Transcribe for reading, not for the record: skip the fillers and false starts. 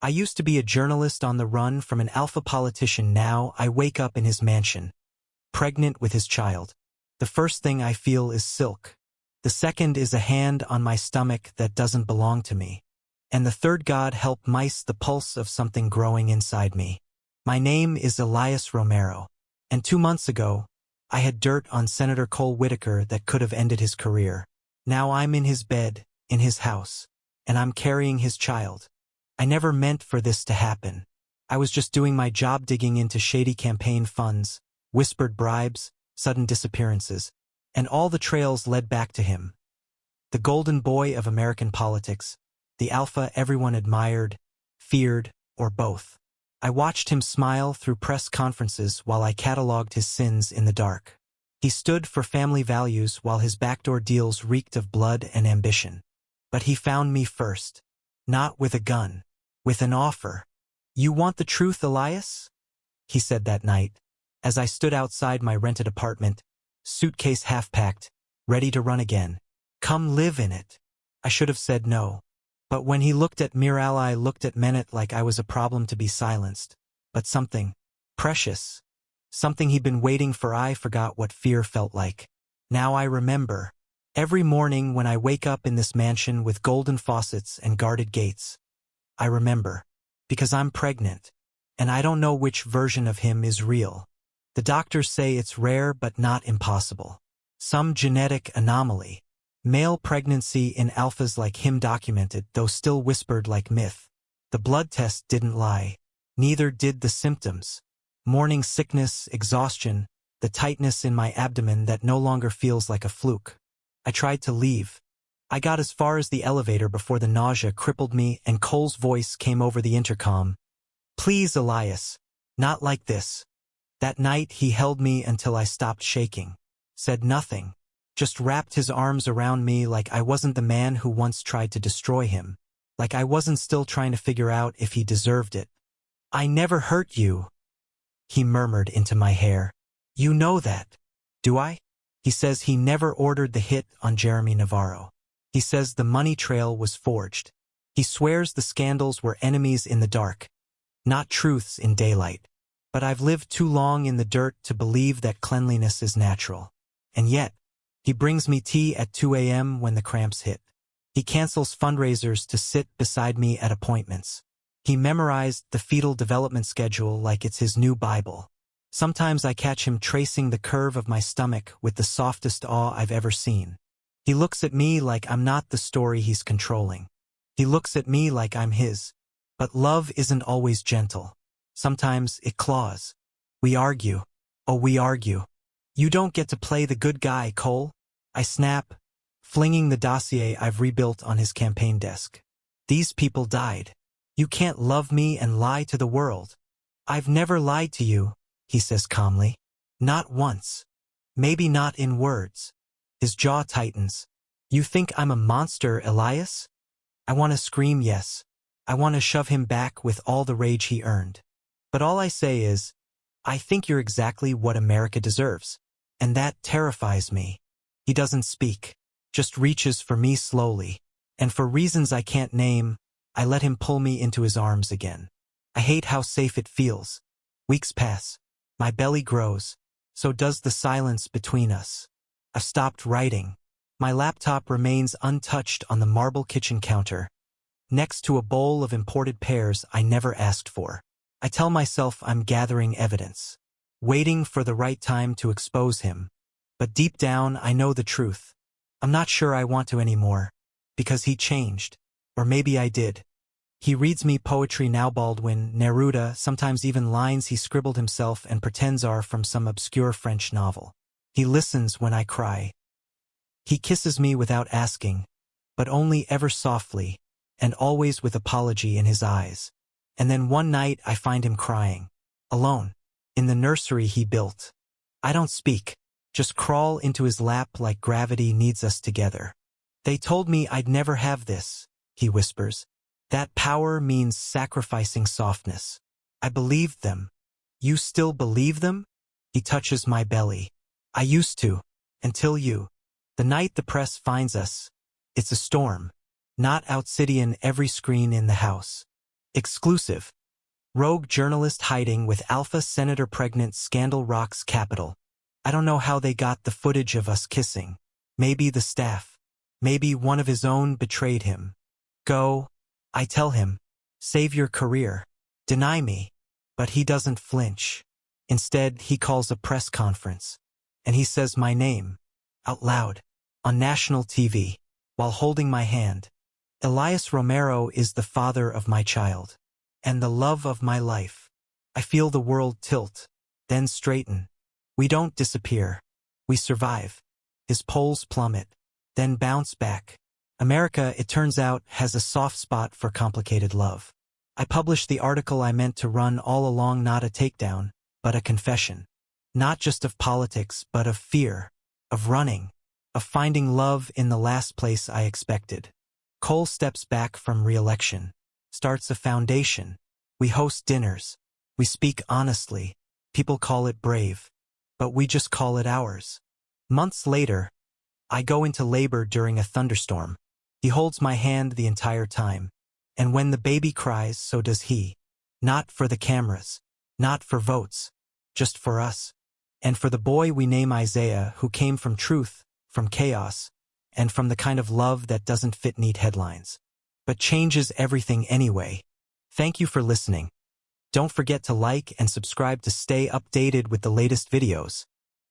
I used to be a journalist on the run from an alpha politician. Now I wake up in his mansion, pregnant with his child. The first thing I feel is silk. The second is a hand on my stomach that doesn't belong to me. And the third, God help mice, the pulse of something growing inside me. My name is Elias Romero. And 2 months ago, I had dirt on Senator Cole Whitaker that could have ended his career. Now I'm in his bed, in his house, and I'm carrying his child. I never meant for this to happen. I was just doing my job, digging into shady campaign funds, whispered bribes, sudden disappearances, and all the trails led back to him. The golden boy of American politics, the alpha everyone admired, feared, or both. I watched him smile through press conferences while I cataloged his sins in the dark. He stood for family values while his backdoor deals reeked of blood and ambition. But he found me first. Not with a gun. With an offer. "You want the truth, Elias?" he said that night, as I stood outside my rented apartment, suitcase half-packed, ready to run again. "Come live in it." I should have said no. But when he looked at Miral, I looked at Menet like I was a problem to be silenced. But something precious. Something he'd been waiting for. I forgot what fear felt like. Now I remember. Every morning when I wake up in this mansion with golden faucets and guarded gates. I remember. Because I'm pregnant. And I don't know which version of him is real. The doctors say it's rare but not impossible. Some genetic anomaly. Male pregnancy in alphas like him documented, though still whispered like myth. The blood test didn't lie. Neither did the symptoms. Morning sickness, exhaustion, the tightness in my abdomen that no longer feels like a fluke. I tried to leave. I got as far as the elevator before the nausea crippled me and Cole's voice came over the intercom. "Please, Elias. Not like this." That night he held me until I stopped shaking. Said nothing. Just wrapped his arms around me like I wasn't the man who once tried to destroy him. Like I wasn't still trying to figure out if he deserved it. "I never hurt you," he murmured into my hair. "You know that." "Do I?" He says he never ordered the hit on Jeremy Navarro. He says the money trail was forged. He swears the scandals were enemies in the dark, not truths in daylight. But I've lived too long in the dirt to believe that cleanliness is natural. And yet, he brings me tea at 2 a.m. when the cramps hit. He cancels fundraisers to sit beside me at appointments. He memorized the fetal development schedule like it's his new Bible. Sometimes I catch him tracing the curve of my stomach with the softest awe I've ever seen. He looks at me like I'm not the story he's controlling. He looks at me like I'm his. But love isn't always gentle. Sometimes it claws. We argue. Oh, we argue. "You don't get to play the good guy, Cole," I snap, flinging the dossier I've rebuilt on his campaign desk. "These people died. You can't love me and lie to the world." "I've never lied to you," he says calmly. "Not once. Maybe not in words." His jaw tightens. "You think I'm a monster, Elias?" I want to scream yes. I want to shove him back with all the rage he earned. But all I say is, "I think you're exactly what America deserves." And that terrifies me. He doesn't speak, just reaches for me slowly. And for reasons I can't name, I let him pull me into his arms again. I hate how safe it feels. Weeks pass. My belly grows. So does the silence between us. I've stopped writing. My laptop remains untouched on the marble kitchen counter, next to a bowl of imported pears I never asked for. I tell myself I'm gathering evidence, waiting for the right time to expose him. But deep down, I know the truth. I'm not sure I want to anymore, because he changed. Or maybe I did. He reads me poetry now, Baldwin, Neruda, sometimes even lines he scribbled himself and pretends are from some obscure French novel. He listens when I cry. He kisses me without asking, but only ever softly, and always with apology in his eyes. And then one night I find him crying, alone, in the nursery he built. I don't speak, just crawl into his lap like gravity needs us together. "They told me I'd never have this," he whispers. "That power means sacrificing softness." I believed them. "You still believe them?" He touches my belly. "I used to, until you. The night the press finds us, it's a storm. Not Outsidian every screen in the house. Exclusive. Rogue journalist hiding with Alpha Senator pregnant, scandal rocks Capitol. I don't know how they got the footage of us kissing. Maybe the staff. Maybe one of his own betrayed him. Go, I tell him. Save your career. Deny me. But he doesn't flinch. Instead, he calls a press conference. And he says my name. Out loud. On national TV. While holding my hand. Elias Romero is the father of my child. And the love of my life. I feel the world tilt. Then straighten. We don't disappear. We survive. His polls plummet. Then bounce back. America, it turns out, has a soft spot for complicated love. I published the article I meant to run all along, not a takedown, but a confession. Not just of politics, but of fear. Of running. Of finding love in the last place I expected. Cole steps back from re-election. Starts a foundation. We host dinners. We speak honestly. People call it brave. But we just call it ours. Months later, I go into labor during a thunderstorm. He holds my hand the entire time. And when the baby cries, so does he. Not for the cameras. Not for votes. Just for us. And for the boy we name Isaiah, who came from truth, from chaos, and from the kind of love that doesn't fit neat headlines. But changes everything anyway. Thank you for listening. Don't forget to like and subscribe to stay updated with the latest videos.